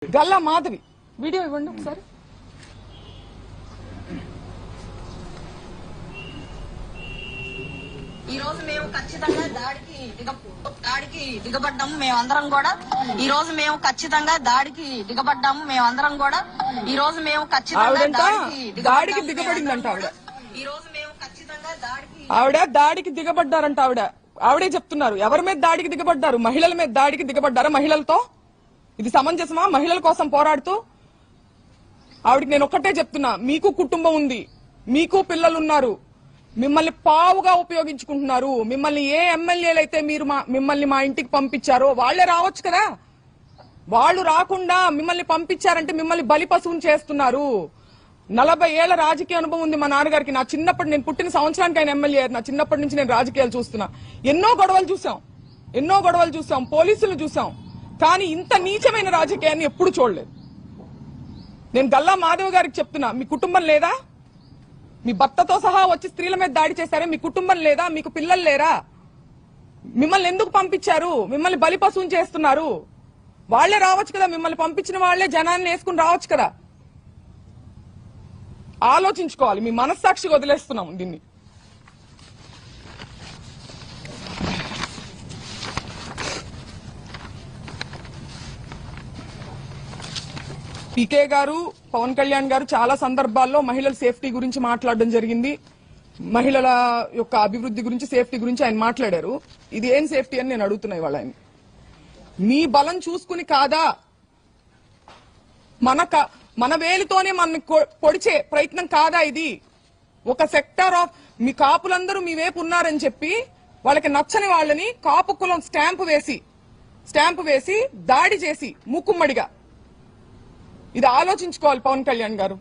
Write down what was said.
Galla Madhavi video ఇవ్వండి ఒకసారి. ఈ రోజు మేము ఖచ్చితంగా దాడికి దిగబడ్డాము మేమందరం కూడా. ఈ రోజు మేము ఖచ్చితంగా దాడికి దిగబడ్డాము మేమందరం కూడా. ఈ రోజు మేము ఖచ్చితంగా దాడికి దిగబడిందంట ఆవిడ. ఈ రోజు మేము ఖచ్చితంగా దాడికి దిగబడ్డారంట ఆవిడే చెప్తున్నారు. ఎవరి మీద దాడికి దిగబడ్డారు? మహిళల మీద దాడికి దిగబడ్డారా? మహిళలతో ఇది సమంజసమా? మహిళల కోసం పోరాడుతూ ఆవిడకి నేను ఒక్కటే చెప్తున్నా, మీకు కుటుంబం ఉంది, మీకు పిల్లలున్నారు, మిమ్మల్ని పావుగా ఉపయోగించుకుంటున్నారు. మిమ్మల్ని ఏ ఎమ్మెల్యేలు అయితే మిమ్మల్ని మా ఇంటికి పంపించారో వాళ్లే రావచ్చు కదా. వాళ్ళు రాకుండా మిమ్మల్ని పంపించారంటే మిమ్మల్ని బలి పశువుని చేస్తున్నారు. 40 ఏళ్ల రాజకీయ అనుభవం ఉంది మా నాన్నగారికి. నా చిన్నప్పటి, నేను పుట్టిన సంవత్సరానికి ఆయన ఎమ్మెల్యే. నా చిన్నప్పటి నుంచి నేను రాజకీయాలు చూస్తున్నా. ఎన్నో గొడవలు చూసాం, పోలీసులు చూసాం, కానీ ఇంత నీచమైన రాజకీయాన్ని ఎప్పుడు చూడలేదు. నేను గల్లా మాధవ్ గారికి చెప్తున్నా, మీ కుటుంబం లేదా? మీ భర్తతో సహా వచ్చి స్త్రీల మీద దాడి చేశారే, మీ కుటుంబం లేదా? మీకు పిల్లలు లేరా? మిమ్మల్ని ఎందుకు పంపించారు? మిమ్మల్ని బలి పశువుని చేస్తున్నారు. వాళ్లే రావచ్చు కదా, మిమ్మల్ని పంపించిన వాళ్లే జనాన్ని వేసుకుని రావచ్చు కదా. ఆలోచించుకోవాలి. మీ మనస్సాక్షిగా వదిలేస్తున్నాం దీన్ని. పీకే గారు, పవన్ కళ్యాణ్ గారు చాలా సందర్భాల్లో మహిళల సేఫ్టీ గురించి మాట్లాడడం జరిగింది. మహిళల యొక్క అభివృద్ధి గురించి, సేఫ్టీ గురించి ఆయన మాట్లాడారు. ఇది ఏం సేఫ్టీ అని నేను అడుగుతున్నా ఇవాళ ఆయన. మీ బలం చూసుకుని కాదా, మన వేలితోనే మనని పొడిచే ప్రయత్నం కాదా ఇది? ఒక సెక్టార్ ఆఫ్ మీ కాపులందరూ మీ వైపు ఉన్నారని చెప్పి వాళ్ళకి నచ్చని వాళ్ళని కాపు కులం స్టాంపు వేసి దాడి చేసి మూకుమ్మడిగా, ఇది ఆలోచించుకోవాలి పవన్ కళ్యాణ్ గారు.